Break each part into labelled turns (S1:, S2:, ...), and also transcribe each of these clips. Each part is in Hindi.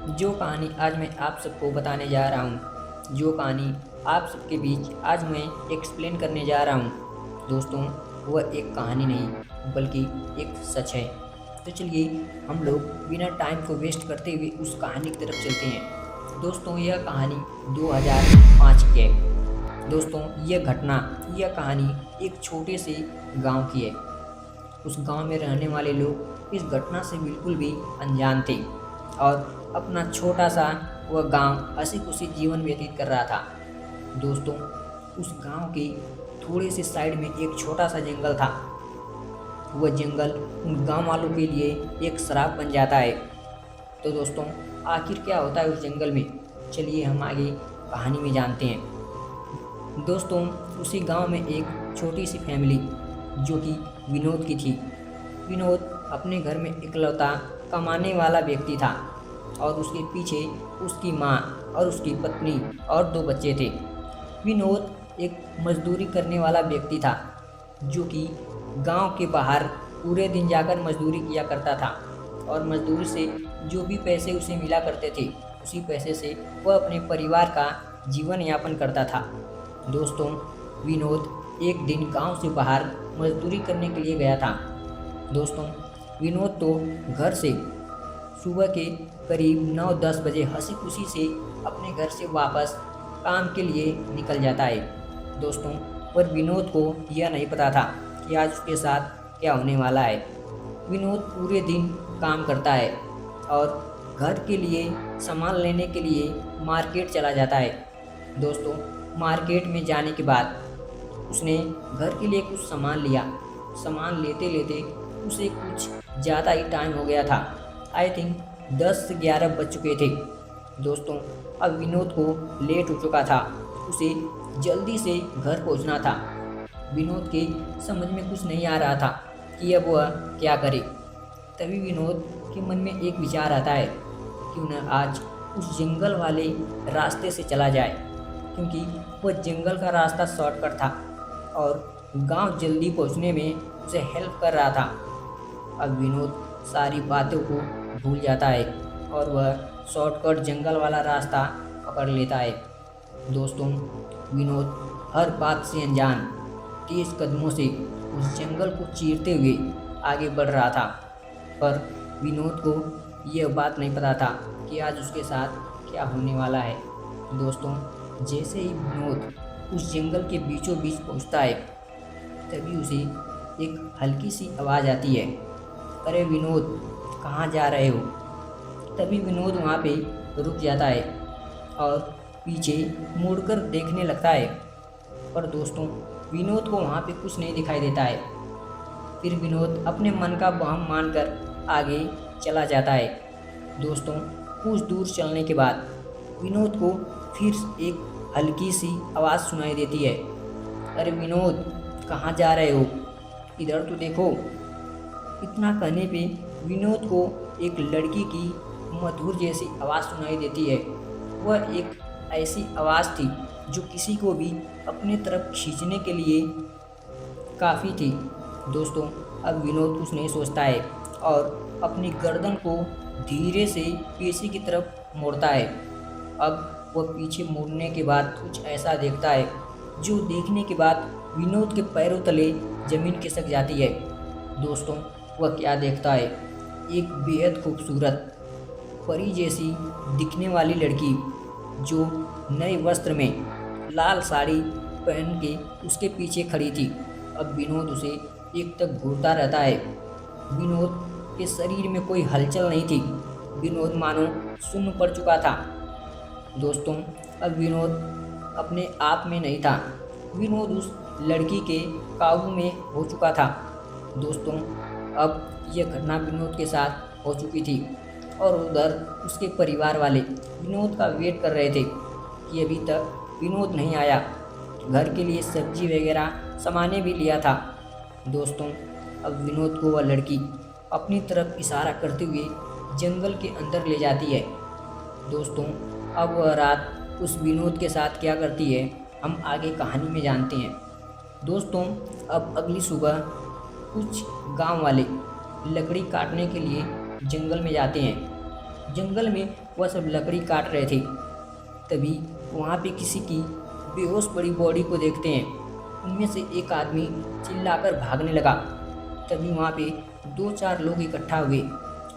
S1: जो कहानी आज मैं आप सबको बताने जा रहा हूँ, जो कहानी आप सबके बीच आज मैं एक्सप्लेन करने जा रहा हूँ दोस्तों, वह एक कहानी नहीं बल्कि एक सच है। तो चलिए हम लोग बिना टाइम को वेस्ट करते हुए उस कहानी की तरफ चलते हैं। दोस्तों यह कहानी 2005 की है। दोस्तों यह कहानी एक छोटे से गांव की है। उस गांव में रहने वाले लोग इस घटना से बिल्कुल भी अनजान थे और अपना छोटा सा वह गांव हंसी खुशी जीवन व्यतीत कर रहा था। दोस्तों उस गांव के थोड़े से साइड में एक छोटा सा जंगल था। वह जंगल उन गांव वालों के लिए एक श्राप बन जाता है। तो दोस्तों आखिर क्या होता है उस जंगल में, चलिए हम आगे कहानी में जानते हैं। दोस्तों उसी गांव में एक छोटी सी फैमिली जो कि विनोद की थी। विनोद अपने घर में इकलौता कमाने वाला व्यक्ति था और उसके पीछे उसकी माँ और उसकी पत्नी और 2 बच्चे थे। विनोद एक मजदूरी करने वाला व्यक्ति था जो कि गांव के बाहर पूरे दिन जाकर मजदूरी किया करता था और मजदूरी से जो भी पैसे उसे मिला करते थे उसी पैसे से वह अपने परिवार का जीवन यापन करता था। दोस्तों विनोद एक दिन गांव से बाहर मजदूरी करने के लिए गया था। दोस्तों विनोद तो घर से सुबह के करीब 9-10 बजे हंसी खुशी से अपने घर से वापस काम के लिए निकल जाता है। दोस्तों पर विनोद को यह नहीं पता था कि आज उसके साथ क्या होने वाला है। विनोद पूरे दिन काम करता है और घर के लिए सामान लेने के लिए मार्केट चला जाता है। दोस्तों मार्केट में जाने के बाद उसने घर के लिए कुछ सामान लिया। सामान लेते लेते उसे कुछ ज़्यादा ही टाइम हो गया था। आई थिंक 10 से 11 बज चुके थे। दोस्तों अब विनोद को लेट हो चुका था, उसे जल्दी से घर पहुंचना था। विनोद के समझ में कुछ नहीं आ रहा था कि अब वह क्या करे। तभी विनोद के मन में एक विचार आता है, क्यों न आज उस जंगल वाले रास्ते से चला जाए, क्योंकि वह जंगल का रास्ता शॉर्टकट था और गांव जल्दी पहुंचने में उसे हेल्प कर रहा था। अब विनोद सारी बातों को भूल जाता है और वह शॉर्टकट जंगल वाला रास्ता पकड़ लेता है। दोस्तों विनोद हर बात से अनजान तेज कदमों से उस जंगल को चीरते हुए आगे बढ़ रहा था, पर विनोद को यह बात नहीं पता था कि आज उसके साथ क्या होने वाला है। दोस्तों जैसे ही विनोद उस जंगल के बीचों बीच पहुंचता है तभी उसे एक हल्की सी आवाज़ आती है, अरे विनोद कहाँ जा रहे हो। तभी विनोद वहाँ पे रुक जाता है और पीछे मुड़कर देखने लगता है, पर दोस्तों विनोद को वहाँ पे कुछ नहीं दिखाई देता है। फिर विनोद अपने मन का वहम मानकर आगे चला जाता है। दोस्तों कुछ दूर चलने के बाद विनोद को फिर एक हल्की सी आवाज़ सुनाई देती है, अरे विनोद कहाँ जा रहे हो, इधर तो देखो। इतना कहने पे विनोद को एक लड़की की मधुर जैसी आवाज़ सुनाई देती है। वह एक ऐसी आवाज़ थी जो किसी को भी अपने तरफ खींचने के लिए काफ़ी थी। दोस्तों अब विनोद कुछ नहीं सोचता है और अपनी गर्दन को धीरे से पीछे की तरफ मोड़ता है। अब वह पीछे मुड़ने के बाद कुछ ऐसा देखता है जो देखने के बाद विनोद के पैरों तले ज़मीन खिसक जाती है। दोस्तों वह क्या देखता है, एक बेहद खूबसूरत परी जैसी दिखने वाली लड़की जो नए वस्त्र में लाल साड़ी पहन के उसके पीछे खड़ी थी। अब विनोद उसे एक तक घूरता रहता है। विनोद के शरीर में कोई हलचल नहीं थी, विनोद मानो सुन्न पड़ चुका था। दोस्तों अब विनोद अपने आप में नहीं था, विनोद उस लड़की के काबू में हो चुका था। दोस्तों अब यह घटना विनोद के साथ हो चुकी थी और उधर उसके परिवार वाले विनोद का वेट कर रहे थे कि अभी तक विनोद नहीं आया। घर के लिए सब्जी वगैरह सामाने भी लिया था। दोस्तों अब विनोद को वह लड़की अपनी तरफ इशारा करते हुए जंगल के अंदर ले जाती है। दोस्तों अब वह रात उस विनोद के साथ क्या करती है हम आगे कहानी में जानते हैं। दोस्तों अब अगली सुबह कुछ गांव वाले लकड़ी काटने के लिए जंगल में जाते हैं। जंगल में वह सब लकड़ी काट रहे थे। तभी वहाँ पे किसी की बेहोश पड़ी बॉडी को देखते हैं। उनमें से एक आदमी चिल्लाकर भागने लगा। तभी वहाँ पे 2-4 लोग इकट्ठा हुए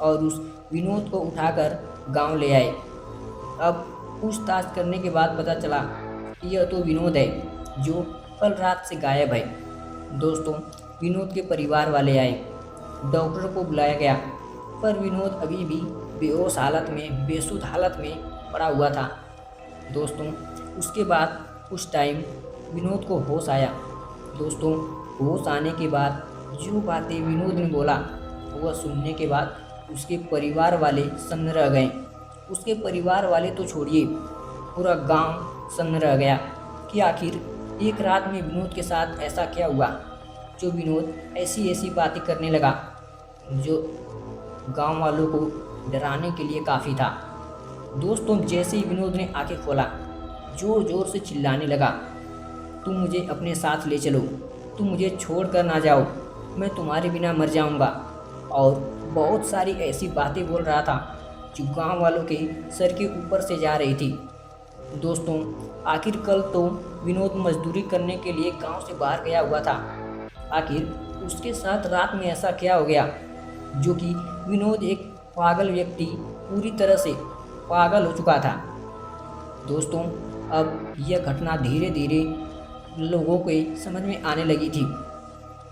S1: और उस विनोद को उठाकर गांव ले आए। अब पूछताछ करने के बाद पता चला कि यह तो विनोद है जो कल रात से गायब है। दोस्तों, विनोद के परिवार वाले आए, डॉक्टर को बुलाया गया, पर विनोद अभी भी बेहोश हालत में, बेसुध हालत में पड़ा हुआ था। दोस्तों, उसके बाद कुछ टाइम विनोद को होश आया। दोस्तों, होश आने के बाद जो बातें विनोद ने बोला वह सुनने के बाद उसके परिवार वाले सन्न रह गए। उसके परिवार वाले तो छोड़िए, पूरा गांव सन्न रह गया कि आखिर एक रात में विनोद के साथ ऐसा क्या हुआ जो विनोद ऐसी ऐसी बातें करने लगा जो गांव वालों को डराने के लिए काफ़ी था। दोस्तों, जैसे ही विनोद ने आंखें खोला, ज़ोर ज़ोर से चिल्लाने लगा, तुम मुझे अपने साथ ले चलो, तुम मुझे छोड़ कर ना जाओ, मैं तुम्हारे बिना मर जाऊंगा। और बहुत सारी ऐसी बातें बोल रहा था जो गांव वालों के सर के ऊपर से जा रही थी। दोस्तों, आखिर कल तो विनोद मजदूरी करने के लिए गांव से बाहर गया हुआ था। आखिर उसके साथ रात में ऐसा क्या हो गया जो कि विनोद एक पागल व्यक्ति, पूरी तरह से पागल हो चुका था। दोस्तों, अब यह घटना धीरे धीरे लोगों के समझ में आने लगी थी।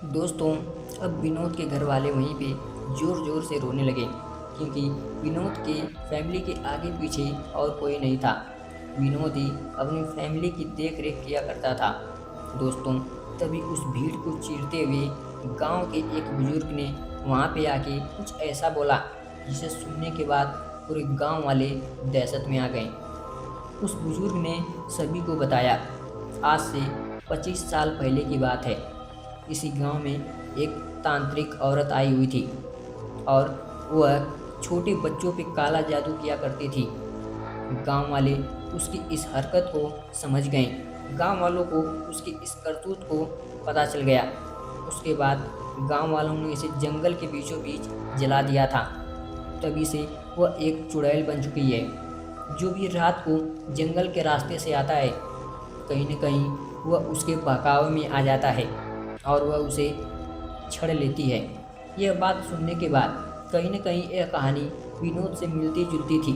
S1: दोस्तों, अब विनोद के घर वाले वहीं पे ज़ोर ज़ोर से रोने लगे क्योंकि विनोद के फैमिली के आगे पीछे और कोई नहीं था। विनोद ही अपनी फैमिली की देख रेख किया करता था। दोस्तों, तभी उस भीड़ को चीरते हुए गांव के एक बुजुर्ग ने वहां पे आके कुछ ऐसा बोला जिसे सुनने के बाद पूरे गांव वाले दहशत में आ गए। उस बुजुर्ग ने सभी को बताया, आज से 25 साल पहले की बात है। इसी गांव में एक तांत्रिक औरत आई हुई थी और वह छोटे बच्चों पे काला जादू किया करती थी। गांव वाले उसकी इस हरकत को समझ गए। गांव वालों को उसकी इस करतूत को पता चल गया। उसके बाद गांव वालों ने इसे जंगल के बीचों बीच जला दिया था। तभी से वह एक चुड़ैल बन चुकी है। जो भी रात को जंगल के रास्ते से आता है, कहीं न कहीं वह उसके बहकावे में आ जाता है और वह उसे छड़ लेती है। यह बात सुनने के बाद कहीं न कहीं यह कहानी विनोद से मिलती जुलती थी।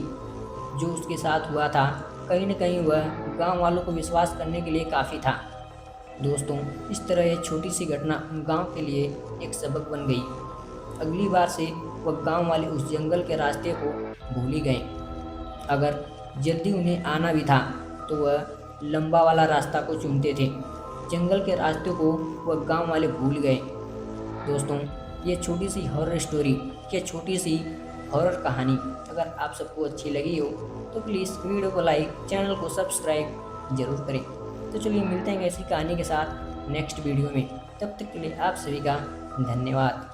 S1: जो उसके साथ हुआ था, कहीं न कहीं वह गांव वालों को विश्वास करने के लिए काफ़ी था। दोस्तों, इस तरह यह छोटी सी घटना उन गांव के लिए एक सबक बन गई। अगली बार से वह गांव वाले उस जंगल के रास्ते को भूल ही गए। अगर जल्दी उन्हें आना भी था तो वह लंबा वाला रास्ता को चुनते थे। जंगल के रास्ते को वह गांव वाले भूल गए। दोस्तों, ये छोटी सी हॉरर स्टोरी, ये छोटी सी हॉरर कहानी अगर आप सबको अच्छी लगी हो तो प्लीज़ वीडियो को लाइक, चैनल को सब्सक्राइब जरूर करें। तो चलिए मिलते हैं ऐसी कहानी के साथ नेक्स्ट वीडियो में। तब तक के लिए आप सभी का धन्यवाद।